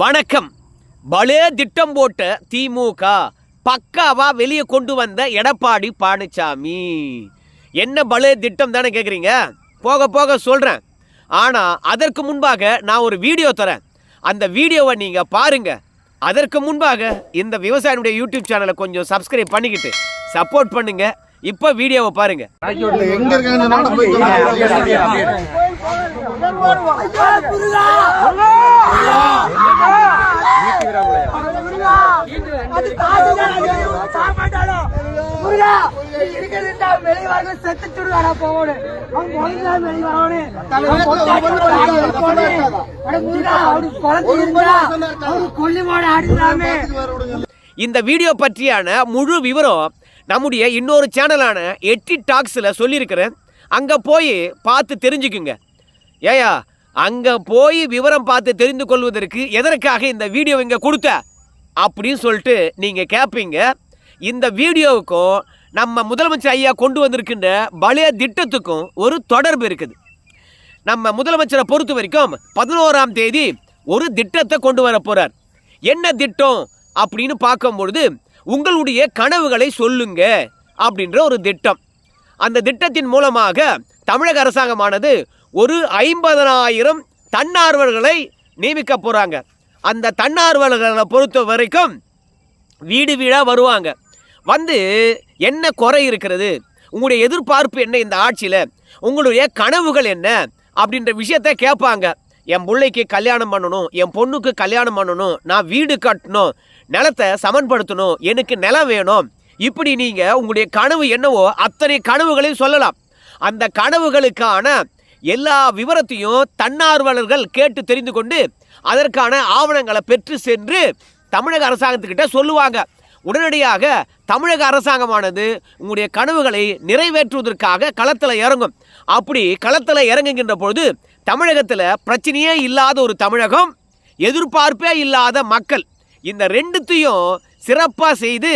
வணக்கம். பலே திட்டம் போட்ட திமுக பக்காவா வெளியே கொண்டு வந்த எடப்பாடி பழனிசாமி. என்ன பலே திட்டம் தானே கேட்குறீங்க? போக போக சொல்கிறேன். ஆனால் அதற்கு முன்பாக நான் ஒரு வீடியோ தரேன். அந்த வீடியோவை நீங்கள் பாருங்க. அதற்கு முன்பாக இந்த விவசாயினுடைய யூடியூப் சேனலை கொஞ்சம் சப்ஸ்கிரைப் பண்ணிக்கிட்டு சப்போர்ட் பண்ணுங்க. இப்போ வீடியோவை பாருங்க. இந்த வீடியோ பற்றியான முழு விவரம் நம்முடைய இன்னொரு சேனலான எட்டி டாக்ஸில் சொல்லியிருக்கிறேன். அங்கே போய் பார்த்து தெரிஞ்சுக்குங்க. ஏயா அங்கே போய் விவரம் பார்த்து தெரிந்து கொள்வதற்கு எதற்காக இந்த வீடியோ இங்கே கொடுத்த அப்படின்னு சொல்லிட்டு நீங்கள் கேட்பீங்க. இந்த வீடியோவுக்கும் நம்ம முதலமைச்சர் ஐயா கொண்டு வந்திருக்கின்ற பழைய திட்டத்துக்கும் ஒரு தொடர்பு இருக்குது. நம்ம முதலமைச்சரை பொறுத்த வரைக்கும் 11ஆம் தேதி ஒரு திட்டத்தை கொண்டு வர போகிறார். என்ன திட்டம் அப்படின்னு பார்க்கும்பொழுது, உங்களுடைய கனவுகளை சொல்லுங்க அப்படின்ற ஒரு திட்டம். அந்த திட்டத்தின் மூலமாக தமிழக அரசாங்கமானது ஒரு 50,000 தன்னார்வலர்களை நியமிக்க போகிறாங்க. அந்த தன்னார்வலர்களை பொறுத்த வரைக்கும் வீடு வீடாக வருவாங்க. வந்து என்ன குறை இருக்கிறது, உங்களுடைய எதிர்பார்ப்பு என்ன, இந்த ஆட்சியில் உங்களுடைய கனவுகள் என்ன அப்படின்ற விஷயத்தை கேட்பாங்க. என் பிள்ளைக்கு கல்யாணம் பண்ணணும், என் பொண்ணுக்கு கல்யாணம் பண்ணணும், நான் வீடு கட்டணும், நிலத்தை சமன்படுத்தணும், எனக்கு நிலம் வேணும், இப்படி நீங்கள் உங்களுடைய கனவு என்னவோ அத்தனை கனவுகளையும் சொல்லலாம். அந்த கனவுகளுக்கான எல்லா விவரத்தையும் தன்னார்வலர்கள் கேட்டு தெரிந்து கொண்டு அதற்கான ஆவணங்களை பெற்று சென்று தமிழக அரசாங்கத்துக்கிட்ட சொல்லுவாங்க. உடனடியாக தமிழக அரசாங்கமானது உங்களுடைய கனவுகளை நிறைவேற்றுவதற்காக களத்தில் இறங்கும். அப்படி களத்தில் இறங்குகின்ற பொழுது தமிழகத்தில் பிரச்சனையே இல்லாத ஒரு தமிழகம், எதிர்பார்ப்பே இல்லாத மக்கள், இந்த ரெண்டுத்தையும் சிறப்பாக செய்து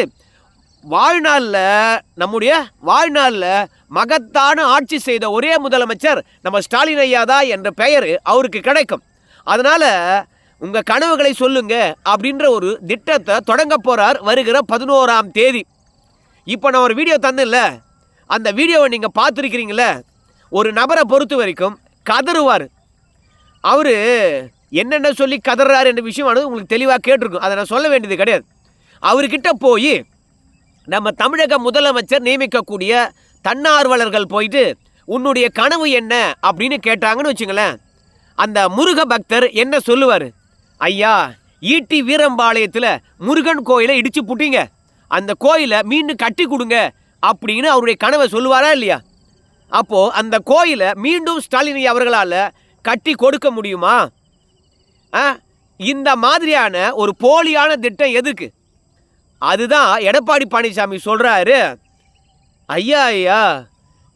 நம்முடைய வாழ்நாளில் மகத்தான ஆட்சி செய்த ஒரே முதலமைச்சர் நம்ம ஸ்டாலின் ஐயா தான் என்ற பெயர் அவருக்கு கிடைக்கும். அதனால் உங்கள் கனவுகளை சொல்லுங்க அப்படின்ற ஒரு திட்டத்தை தொடங்க போகிறார் வருகிற 11ஆம் தேதி. இப்போ நான் ஒரு வீடியோ தந்தில்ல, அந்த வீடியோவை நீங்கள் பார்த்துருக்கிறீங்களே. ஒரு நபரை பொறுத்த வரைக்கும் கதறுவார். அவர் என்னென்ன சொல்லி கதறாரு என்ற விஷயமானது உங்களுக்கு தெளிவாக கேட்டிருக்கும். அதை நான் சொல்ல வேண்டியது கிடையாது. அவர்கிட்ட போய் நம்ம தமிழக முதலமைச்சர் நியமிக்கக்கூடிய தன்னார்வலர்கள் போயிட்டு உன்னுடைய கனவு என்ன அப்படின்னு கேட்டாங்கன்னு வச்சுங்களேன். அந்த முருக பக்தர் என்ன சொல்லுவார்? ஐயா, ஈட்டி வீரம்பாளையத்தில் முருகன் கோயிலை இடிச்சு புட்டிங்க, அந்த கோயிலை மீண்டும் கட்டி கொடுங்க அப்படின்னு அவருடைய கனவை சொல்லுவாரா இல்லையா? அப்போது அந்த கோயிலை மீண்டும் ஸ்டாலின் அவர்களால் கட்டி கொடுக்க முடியுமா? இந்த மாதிரியான ஒரு போலியான திட்டம் எதுக்கு? அதுதான் எடப்பாடி பழனிசாமி சொல்கிறாரு. ஐயா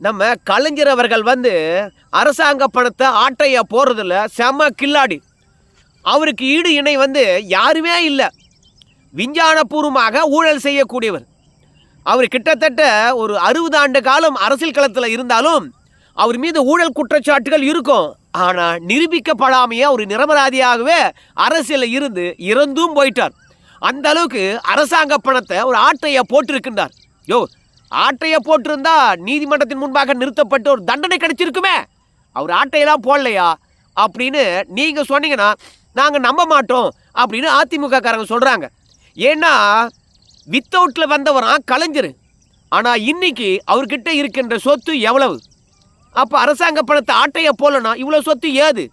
நம்ம கலைஞர் அவர்கள் அரசாங்க பணத்தை ஆட்டையை போடுறதில்ல செம கில்லாடி. அவருக்கு ஈடு இணை யாருமே இல்லை. விஞ்ஞானபூர்வமாக ஊழல் செய்யக்கூடியவர். அவர் கிட்டத்தட்ட ஒரு 60 ஆண்டு காலம் அரசியல் களத்தில் இருந்தாலும் அவர் மீது ஊழல் குற்றச்சாட்டுகள் இருக்கும். ஆனால் நிரூபிக்கப்படாமையே ஒரு நிரபராதியாகவே அரசியலில் இருந்து இறந்தும் போயிட்டார். அந்த அளவுக்கு அரசாங்க பணத்தை ஒரு ஆட்டையை போட்டிருக்கின்றார். ஆட்டையை போட்டிருந்தா நீதிமன்றத்தின் முன்பாக நிறுத்தப்பட்டு ஒரு தண்டனை கிடைச்சிருக்குமே. அவர் ஆட்டையெல்லாம் போடலையா அப்படின்னு நீங்கள் சொன்னீங்கன்னா நாங்கள் நம்ப மாட்டோம் அப்படின்னு அதிமுக காரங்க சொல்கிறாங்க. ஏன்னா வித்தவுட்டில் வந்தவரான் கலைஞர். ஆனால் இன்னைக்கு அவர்கிட்ட இருக்கின்ற சொத்து எவ்வளவு? அப்போ அரசாங்க பணத்தை ஆட்டையை போடலன்னா இவ்வளோ சொத்து ஏது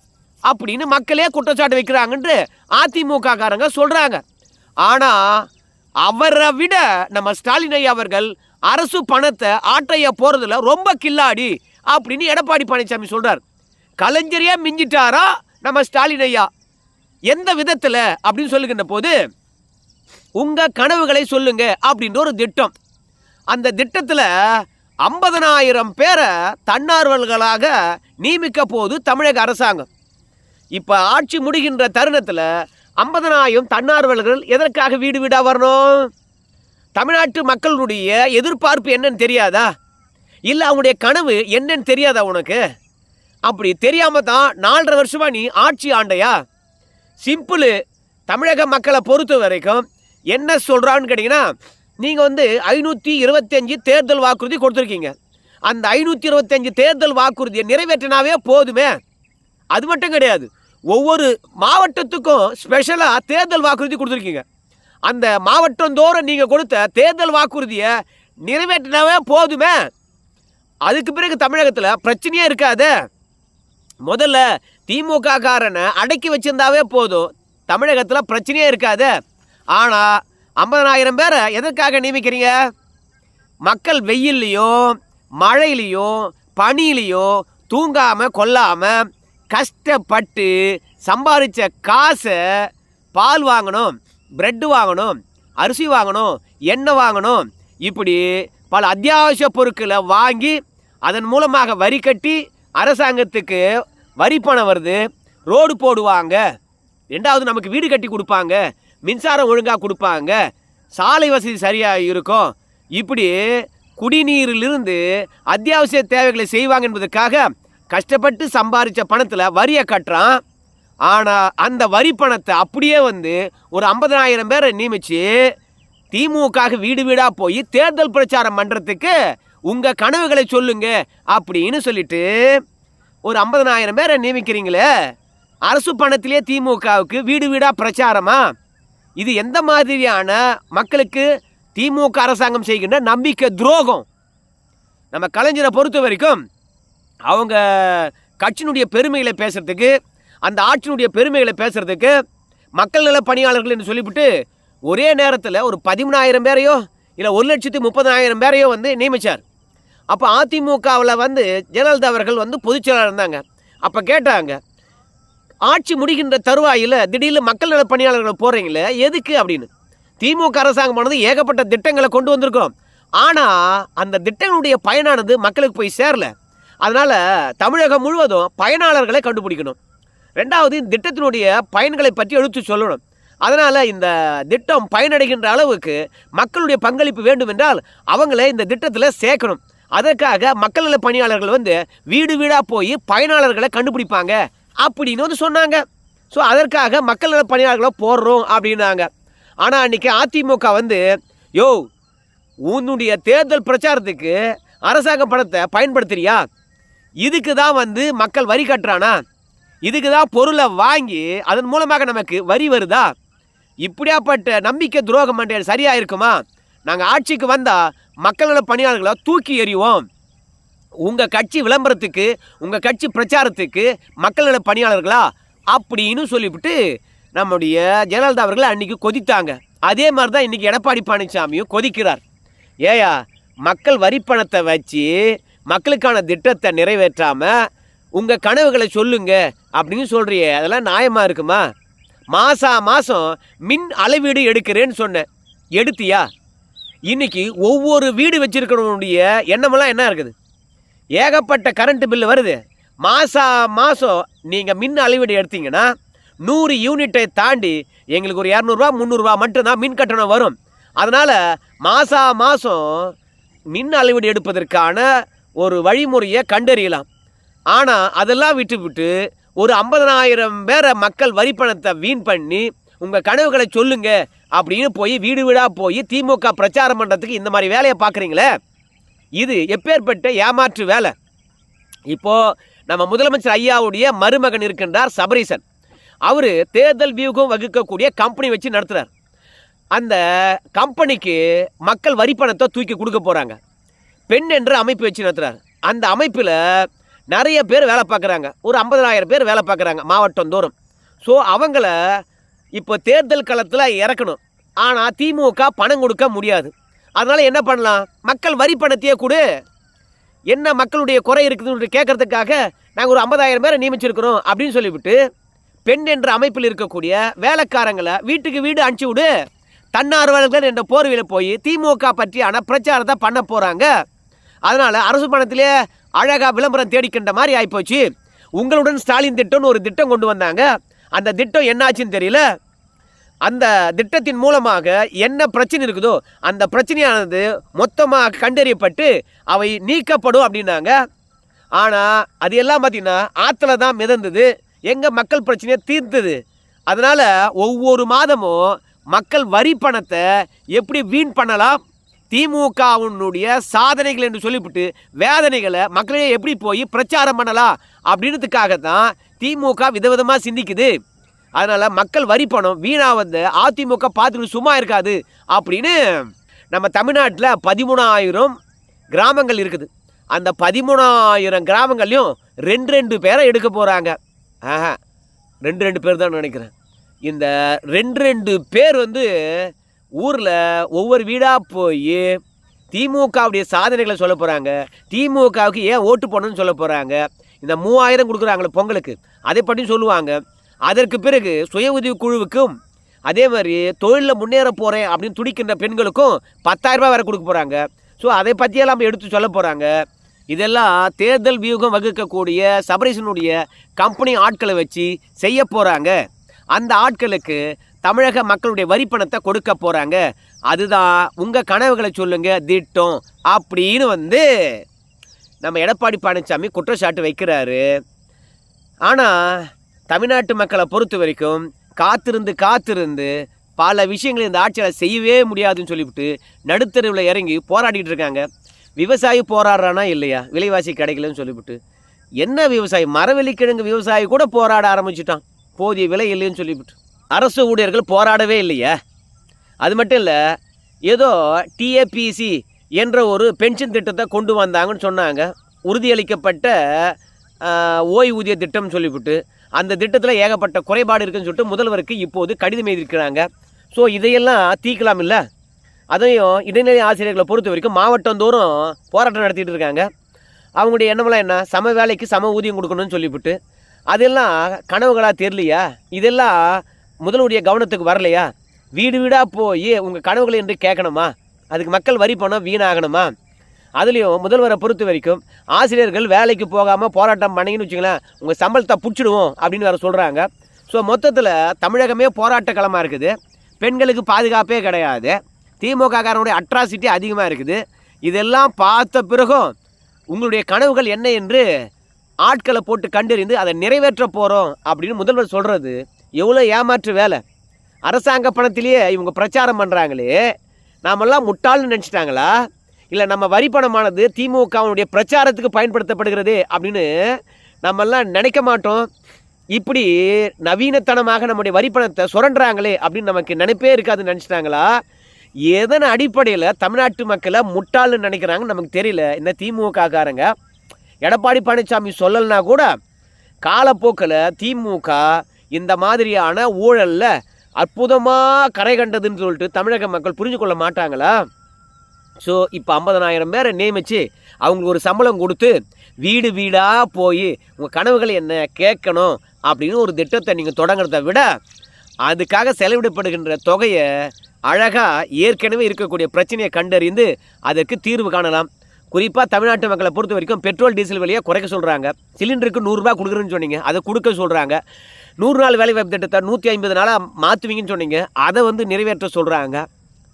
அப்படின்னு மக்களே குற்றச்சாட்டு வைக்கிறாங்கன்று அதிமுக காரங்க சொல்கிறாங்க. ஆனால் அவரை விட நம்ம ஸ்டாலின் ஐயா அவர்கள் அரசு பணத்தை ஆட்டையை போகிறதுல ரொம்ப கில்லாடி அப்படின்னு எடப்பாடி பழனிசாமி சொல்கிறார். கலைஞரையே மிஞ்சிட்டாரா நம்ம ஸ்டாலின் ஐயா? எந்த விதத்தில் அப்படின்னு சொல்லுகின்ற போது, உங்கள் கனவுகளை சொல்லுங்க அப்படின்ற ஒரு திட்டம். அந்த திட்டத்தில் 50,000 பேரை தன்னார்வலர்களாக நியமிக்க போது தமிழக அரசாங்கம். இப்போ ஆட்சி முடிகின்ற தருணத்தில் 50,000 தன்னார்வலர்கள் எதற்காக வீடு வீடாக வரணும்? தமிழ்நாட்டு மக்களுடைய எதிர்பார்ப்பு என்னன்னு தெரியாதா? இல்லை அவங்களுடைய கனவு என்னன்னு தெரியாதா உனக்கு? அப்படி தெரியாமல் தான் 4.5 வருஷமாக நீ ஆட்சி ஆண்டையா? சிம்பிள். தமிழக மக்களை பொறுத்த வரைக்கும் என்ன சொல்கிறான்னு கேட்டிங்கன்னா, நீங்கள் வந்து 525 தேர்தல் வாக்குறுதி கொடுத்துருக்கீங்க. அந்த 525 தேர்தல் வாக்குறுதியை நிறைவேற்றினாவே போதுமே. அது மட்டும் கிடையாது, ஒவ்வொரு மாவட்டத்துக்கும் ஸ்பெஷலாக தேர்தல் வாக்குறுதி கொடுத்துருக்கீங்க. அந்த மாவட்டந்தோறும் நீங்கள் கொடுத்த தேர்தல் வாக்குறுதியை நிறைவேற்றினாவே போதுமே. அதுக்கு பிறகு தமிழகத்தில் பிரச்சனையே இருக்காது. முதல்ல திமுக காரனை அடக்கி வச்சிருந்தாவே போதும், தமிழகத்தில் பிரச்சனையே இருக்காது. ஆனால் 50,000 பேரை எதற்காக நியமிக்கிறீங்க? மக்கள் வெயில்லையும் மழையிலையும் பனியிலையும் தூங்காமல் கொல்லாமல் கஷ்டப்பட்டு சம்பாதிச்ச காசை பால் வாங்கணும், பிரெட்டு வாங்கணும், அரிசி வாங்கணும், எண்ணெய் வாங்கணும், இப்படி பல அத்தியாவசிய பொருட்களை வாங்கி அதன் மூலமாக வரி கட்டி அரசாங்கத்துக்கு வரி பணம் வருது, ரோடு போடுவாங்க, ரெண்டாவது நமக்கு வீடு கட்டி கொடுப்பாங்க, மின்சாரம் ஒழுங்காக கொடுப்பாங்க, சாலை வசதி சரியாக இருக்கும், இப்படி குடிநீரிலிருந்து அத்தியாவசிய தேவைகளை செய்வாங்க என்பதற்காக கஷ்டப்பட்டு சம்பாதிச்ச பணத்தில் வரியை கட்டுறான். ஆனால் அந்த வரி பணத்தை அப்படியே வந்து ஒரு 50,000 பேரை நியமித்து திமுக வீடு வீடாக போய் தேர்தல் பிரச்சாரம் பண்ணுறதுக்கு உங்கள் கனவுகளை சொல்லுங்க அப்படின்னு சொல்லிட்டு ஒரு 50,000 பேரை நியமிக்கிறீங்களே, அரசு பணத்திலே திமுகவுக்கு வீடு வீடாக பிரச்சாரமா? இது எந்த மாதிரியான மக்களுக்கு திமுக அரசாங்கம் செய்கின்ற நம்பிக்கை துரோகம்? நம்ம கலைஞரை பொறுத்த வரைக்கும் அவங்க கட்சியினுடைய பெருமைகளை பேசுகிறதுக்கு, அந்த ஆட்சியினுடைய பெருமைகளை பேசுகிறதுக்கு மக்கள் நல பணியாளர்கள் என்று சொல்லிவிட்டு ஒரே நேரத்தில் ஒரு 13,000 பேரையோ இல்லை 1,30,000 பேரையோ வந்து நியமித்தார். அப்போ அதிமுகவில் வந்து ஜெயலலிதா அவர்கள் வந்து பொதுச்செயலாளர் இருந்தாங்க. அப்போ கேட்டாங்க, ஆட்சி முடிகின்ற தருவாயில் திடீர்னு மக்கள் நல பணியாளர்களை போடுறீங்களே எதுக்கு அப்படின்னு. திமுக அரசாங்கம் ஆனது ஏகப்பட்ட திட்டங்களை கொண்டு வந்திருக்கிறோம், ஆனால் அந்த திட்டங்களுடைய பயனானது மக்களுக்கு போய் சேரல. அதனால் தமிழகம் முழுவதும் பயனாளர்களை கண்டுபிடிக்கணும். ரெண்டாவது, இந்த திட்டத்தினுடைய பயன்களை பற்றி எடுத்து சொல்லணும். அதனால் இந்த திட்டம் பயனடைகின்ற அளவுக்கு மக்களுடைய பங்களிப்பு வேண்டும் என்றால் அவங்களே இந்த திட்டத்தில் சேர்க்கணும். அதற்காக மக்கள் நல பணியாளர்கள் வந்து வீடு வீடாக போய் பயனாளர்களை கண்டுபிடிப்பாங்க அப்படின்னு வந்து சொன்னாங்க. ஸோ அதற்காக மக்கள் நல பணியாளர்களை போடுறோம் அப்படின்னாங்க. ஆனால் அன்றைக்கி அதிமுக வந்து, யோ உன்னுடைய தேர்தல் பிரச்சாரத்துக்கு அரசாங்க பணத்தை பயன்படுத்துறியா? இதுக்கு தான் வந்து மக்கள் வரி கட்டுறானா? இதுக்கு தான் பொருளை வாங்கி அதன் மூலமாக நமக்கு வரி வருதா? இப்படியாப்பட்ட நம்பிக்கை துரோகம் பண்ணுறது சரியாக இருக்குமா? நாங்கள் ஆட்சிக்கு வந்தால் மக்கள் நல பணியாளர்களை தூக்கி எறிவோம். உங்கள் கட்சி விளம்பரத்துக்கு, உங்கள் கட்சி பிரச்சாரத்துக்கு மக்கள் நல பணியாளர்களா அப்படின்னு சொல்லிவிட்டு நம்முடைய ஜெயலலிதா அவர்கள் அன்றைக்கி கொதித்தாங்க. அதே மாதிரி தான் இன்றைக்கி எடப்பாடி பழனிசாமியும் கொதிக்கிறார். ஏயா, மக்கள் வரி பணத்தை வச்சு மக்களுக்கான திட்டத்தை நிறைவேற்றாமல் உங்கள் கனவுகளை சொல்லுங்க அப்படின்னு சொல்கிறியே, அதெல்லாம் நியாயமாக இருக்குமா? மாதம் மின் அளவீடு எடுக்கிறேன்னு சொன்னேன், எடுத்தியா? இன்றைக்கி ஒவ்வொரு வீடு வச்சுருக்கிறவனுடைய எண்ணமெல்லாம் என்ன இருக்குது? ஏகப்பட்ட கரண்ட்டு பில்லு வருது. மாதம் நீங்கள் மின் அளவீடு எடுத்தீங்கன்னா 100 யூனிட்டை தாண்டி எங்களுக்கு ஒரு 200 ரூபா 300 ரூபா மட்டும்தான் மின் கட்டணம் வரும். அதனால் மாதம் மின் அளவீடு எடுப்பதற்கான ஒரு வழிமுறையை கண்டறியலாம். ஆனால் அதெல்லாம் விட்டு ஒரு 50,000 பேரை மக்கள் வரி பணத்தை வீண் பண்ணி உங்கள் கனவுகளை சொல்லுங்க அப்படின்னு போய் வீடு வீடாக போய் திமுக பிரச்சாரம் பண்ணுறதுக்கு இந்த மாதிரி வேலையை பார்க்குறீங்களே, இது எப்பேற்பட்ட ஏமாற்று வேலை. இப்போது நம்ம முதலமைச்சர் ஐயாவுடைய மருமகன் இருக்கின்றார் சபரீசன். அவர் தேர்தல் வியூகம் வகுக்கக்கூடிய கம்பெனி வச்சு நடத்துகிறார். அந்த கம்பெனிக்கு மக்கள் வரி பணத்தை தூக்கி கொடுக்க போகிறாங்க. பெண் என்ற அமைப்பு வச்சு நடத்துகிறார். அந்த அமைப்பில் நிறைய பேர் வேலை பார்க்குறாங்க. ஒரு 50,000 பேர் வேலை பார்க்குறாங்க மாவட்டம் தோறும். ஸோ அவங்கள இப்போ தேர்தல் களத்தில் இறக்கணும். ஆனால் திமுக பணம் கொடுக்க முடியாது. அதனால் என்ன பண்ணலாம்? மக்கள் வரி பணத்தையே கொடு, என்ன மக்களுடைய குறை இருக்குதுன்னு கேட்குறதுக்காக நாங்கள் ஒரு 50,000 பேரை நியமிச்சிருக்கிறோம் அப்படின்னு சொல்லிவிட்டு பெண் என்ற அமைப்பில் இருக்கக்கூடிய வேலைக்காரங்களை வீட்டுக்கு வீடு அனுப்பிச்சி விடு. தன்னார்வலர்கள் என்ற போர்வையில் போய் திமுக பற்றியான பிரச்சாரத்தை பண்ண போகிறாங்க. அதனால் அரசு பணத்திலே அழகாக விளம்பரம் தேடிக்கின்ற மாதிரி ஆகிப்போச்சு. உங்களுடன் ஸ்டாலின் திட்டம்னு ஒரு திட்டம் கொண்டு வந்தாங்க. அந்த திட்டம் என்னாச்சுன்னு தெரியல. அந்த திட்டத்தின் மூலமாக என்ன பிரச்சனை இருக்குதோ அந்த பிரச்சனையானது மொத்தமாக கண்டறியப்பட்டு அவை நீக்கப்படும் அப்படின்னாங்க. ஆனால் அது எல்லாம் பார்த்திங்கன்னா ஆற்றுல தான் மிதந்தது. எங்கே மக்கள் பிரச்சனையை தீர்த்தது? அதனால் ஒவ்வொரு மாதமும் மக்கள் வரி பணத்தை எப்படி வீண் பண்ணலாம், திமுகவுடைய சாதனைகள் என்று சொல்லிவிட்டு வேதனைகளை மக்களே எப்படி போய் பிரச்சாரம் பண்ணலாம் அப்படின்றதுக்காகத்தான் திமுக விதவிதமாக சிந்திக்குது. அதனால் மக்கள் வரி பணம் வீணாக வந்து அதிமுக பார்த்துக்கிட்டு சும்மா இருக்காது அப்படின்னு நம்ம தமிழ்நாட்டில் 13,000 கிராமங்கள் இருக்குது. அந்த 13,000 கிராமங்கள்லையும் 2 பேரை எடுக்க போகிறாங்க. 2 பேர் தான் நினைக்கிறேன். இந்த 2 பேர் வந்து ஊரில் ஒவ்வொரு வீடாக போய் திமுகவுடைய சாதனைகளை சொல்ல போகிறாங்க. திமுகவுக்கு ஏன் ஓட்டு போடணும்னு சொல்ல போகிறாங்க. இந்த 3000 கொடுக்குறாங்களே பொங்கலுக்கு அதை பற்றி சொல்லுவாங்க. அதற்கு பிறகு சுய உதவி குழுவுக்கும் அதே மாதிரி தொழிலில் முன்னேற போகிறேன் அப்படின்னு துடிக்கின்ற பெண்களுக்கும் 10,000 ரூபாய் வேறு கொடுக்க போகிறாங்க. ஸோ அதை பற்றியெல்லாம் நம்ம எடுத்து சொல்ல போகிறாங்க. இதெல்லாம் தேர்தல் வியூகம் வகுக்கக்கூடிய சபரீசனுடைய கம்பெனி ஆட்களை வச்சு செய்ய போகிறாங்க. அந்த ஆட்களுக்கு தமிழக மக்களுடைய வரி பணத்தை கொடுக்க போகிறாங்க. அதுதான் உங்கள் கனவுகளை சொல்லுங்க திட்டம் அப்படின்னு வந்து நம்ம எடப்பாடி பழனிசாமி குற்றச்சாட்டு வைக்கிறாரு. ஆனால் தமிழ்நாட்டு மக்களை பொறுத்த வரைக்கும் காத்திருந்து பல விஷயங்களை இந்த ஆட்சியில் செய்யவே முடியாதுன்னு சொல்லிவிட்டு நடுத்தருவில் இறங்கி போராடிட்டு இருக்காங்க. விவசாயி போராடுறானா இல்லையா, விலைவாசி கிடைக்கலன்னு சொல்லிவிட்டு. என்ன விவசாயி, மரவள்ளிக்கிழங்கு விவசாயி கூட போராட ஆரம்பிச்சிட்டான், போதிய விலை இல்லைன்னு சொல்லிவிட்டு. அரசு ஊழியர்கள் போராடவே இல்லையா. அது மட்டும் இல்லை, ஏதோ டிஏபிசி என்ற ஒரு பென்ஷன் திட்டத்தை கொண்டு வந்தாங்கன்னு சொன்னாங்க. உறுதியளிக்கப்பட்ட ஓய்வூதிய திட்டம்னு சொல்லிவிட்டு அந்த திட்டத்தில் ஏகப்பட்ட குறைபாடு இருக்குன்னு சொல்லிட்டு முதல்வருக்கு இப்போது கடிதம் எழுதியிருக்கிறாங்க. ஸோ இதையெல்லாம் தீர்க்கலாம் இல்லை. அதையும் இடைநிலை ஆசிரியர்களை பொறுத்த வரைக்கும் மாவட்டந்தோறும் போராட்டம் நடத்திட்டு இருக்காங்க. அவங்களுடைய எண்ணமெல்லாம் என்ன, சம வேலைக்கு சம ஊதியம் கொடுக்கணும்னு சொல்லிவிட்டு. அதெல்லாம் கனவுகளாக தெரியலையா, இதெல்லாம் முதலுடைய கவனத்துக்கு வரலையா? வீடு வீடாக போய் உங்கள் கனவுகளை என்று கேட்கணுமா? அதுக்கு மக்கள் வரி பணம் வீணாகணுமா? அதுலேயும் முதல்வரை பொறுத்த வரைக்கும் ஆசிரியர்கள் வேலைக்கு போகாமல் போராட்டம் பண்ணிங்கன்னு வச்சுங்களேன், உங்கள் சம்பளத்தை பிடிச்சிடுவோம் அப்படின்னு வேறு சொல்கிறாங்க. ஸோ மொத்தத்தில் தமிழகமே போராட்ட களமாக இருக்குது. பெண்களுக்கு பாதுகாப்பே கிடையாது. திமுககாரனுடைய அட்ராசிட்டி அதிகமாக இருக்குது. இதெல்லாம் பார்த்த பிறகும் உங்களுடைய கனவுகள் என்ன என்று ஆட்களை போட்டு கண்டறிந்து அதை நிறைவேற்ற போகிறோம் அப்படின்னு முதல்வர் சொல்கிறது எவ்வளோ ஏமாற்று வேலை. அரசாங்க பணத்திலேயே இவங்க பிரச்சாரம் பண்ணுறாங்களே, நாமெல்லாம் முட்டாள்னு நினச்சிட்டாங்களா, இல்லை நம்ம வரி பணமானது திமுகவுடைய பிரச்சாரத்துக்கு பயன்படுத்தப்படுகிறது அப்படின்னு நம்மெல்லாம் நினைக்க மாட்டோம். இப்படி நவீனத்தனமாக நம்முடைய வரி பணத்தை சுரண்டுறாங்களே அப்படின்னு நமக்கு நினைப்பே இருக்காதுன்னு நினச்சிட்டாங்களா? எதன் அடிப்படையில் தமிழ்நாட்டு மக்களை முட்டாள்னு நினைக்கிறாங்கன்னு நமக்கு தெரியல. இந்த திமுககாரங்க எடப்பாடி பழனிசாமி சொல்லலைன்னா கூட காலப்போக்கில் திமுக இந்த மாதிரியான ஊழலில் அற்புதமாக கரை கண்டதுன்னு சொல்லிட்டு தமிழக மக்கள் புரிஞ்சு கொள்ள மாட்டாங்களா? ஸோ இப்போ 50,000 பேரை நியமித்து அவங்களுக்கு ஒரு சம்பளம் கொடுத்து வீடு வீடாக போய் உங்கள் கனவுகள் என்ன கேட்கணும் அப்படின்னு ஒரு திட்டத்தை நீங்கள் தொடங்குறத விட அதுக்காக செலவிடப்படுகின்ற தொகையை அழகாக ஏற்கனவே இருக்கக்கூடிய பிரச்சனையை கண்டறிந்து அதற்கு தீர்வு காணலாம். குறிப்பாக தமிழ்நாட்டு மக்களை பொறுத்த வரைக்கும் பெட்ரோல் டீசல் விலையை குறைக்க சொல்கிறாங்க. சிலிண்டருக்கு 100 ரூபா கொடுக்குறேன்னு சொன்னீங்க, அதை கொடுக்க சொல்கிறாங்க. 100 நாள் வேலைவாய்ப்பு திட்டத்தை 150 நாளாக மாற்றுவீங்கன்னு சொன்னீங்க, அதை வந்து நிறைவேற்ற சொல்கிறாங்க.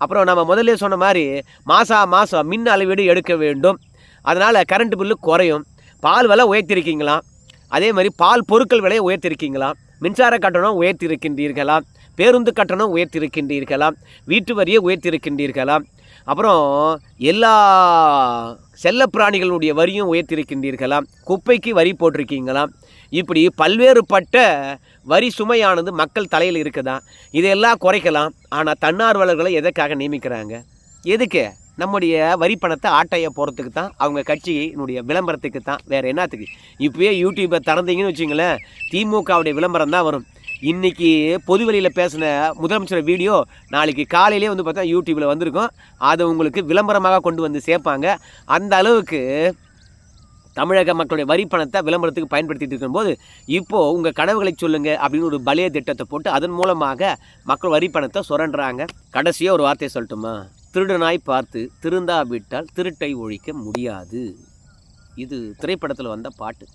அப்புறம் நம்ம முதல்ல சொன்ன மாதிரி மாதம் மின் அளவீடு எடுக்க வேண்டும். அதனால் கரண்ட் பில்லு குறையும். பால் விலை உயர்த்திருக்கீங்களாம், அதே மாதிரி பால் பொருட்கள் விலையை உயர்த்திருக்கீங்களாம், மின்சார கட்டணம் உயர்த்திருக்கின்றீர்களாம், பேருந்து கட்டணம் உயர்த்திருக்கின்றீர்களாம், வீட்டு வரியை உயர்த்திருக்கின்றீர்களாம், அப்புறம் எல்லா செல்ல பிராணிகளுடைய வரியும் உயர்த்திருக்கின்றீர்களாம், குப்பைக்கு வரி போட்டிருக்கீங்களாம். இப்படி பல்வேறுபட்ட வரி சுமையானது மக்கள் தலையில் இருக்குதான். இதையெல்லாம் குறைக்கலாம். ஆனால் தன்னார்வலர்களை எதற்காக நியமிக்கிறாங்க? எதுக்கு? நம்முடைய வரி பணத்தை ஆட்டையை போகிறதுக்கு தான், அவங்க கட்சியினுடைய விளம்பரத்துக்கு தான், வேறு என்னத்துக்கு? இப்போயே யூடியூப்பை திறந்தீங்கன்னு வச்சிங்களேன், திமுகவுடைய விளம்பரம் தான் வரும். இன்றைக்கி பொதுவெளியில் பேசின முதலமைச்சர் வீடியோ நாளைக்கு காலையிலே வந்து பார்த்தா யூடியூப்பில் வந்திருக்கும். அதை உங்களுக்கு விளம்பரமாக கொண்டு வந்து சேர்ப்பாங்க. அந்த அளவுக்கு தமிழக மக்களுடைய வரி பணத்தை விளம்பரத்துக்கு பயன்படுத்திட்டு இருக்கும்போது இப்போது உங்கள் கனவுகளை சொல்லுங்கள் அப்படின்னு ஒரு பலைய திட்டத்தை போட்டு அதன் மூலமாக மக்கள் வரி பணத்தை சுரண்டுறாங்க. கடைசியாக ஒரு வார்த்தையை சொல்லட்டுமா? திருடனாய் பார்த்து திருந்தாவிட்டால் திருட்டை ஒழிக்க முடியாது. இது திரைப்படத்தில் வந்த பாட்டு.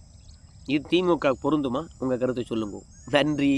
இது திமுக பொருந்துமா? உங்கள் கருத்தை சொல்லுங்க. நன்றி.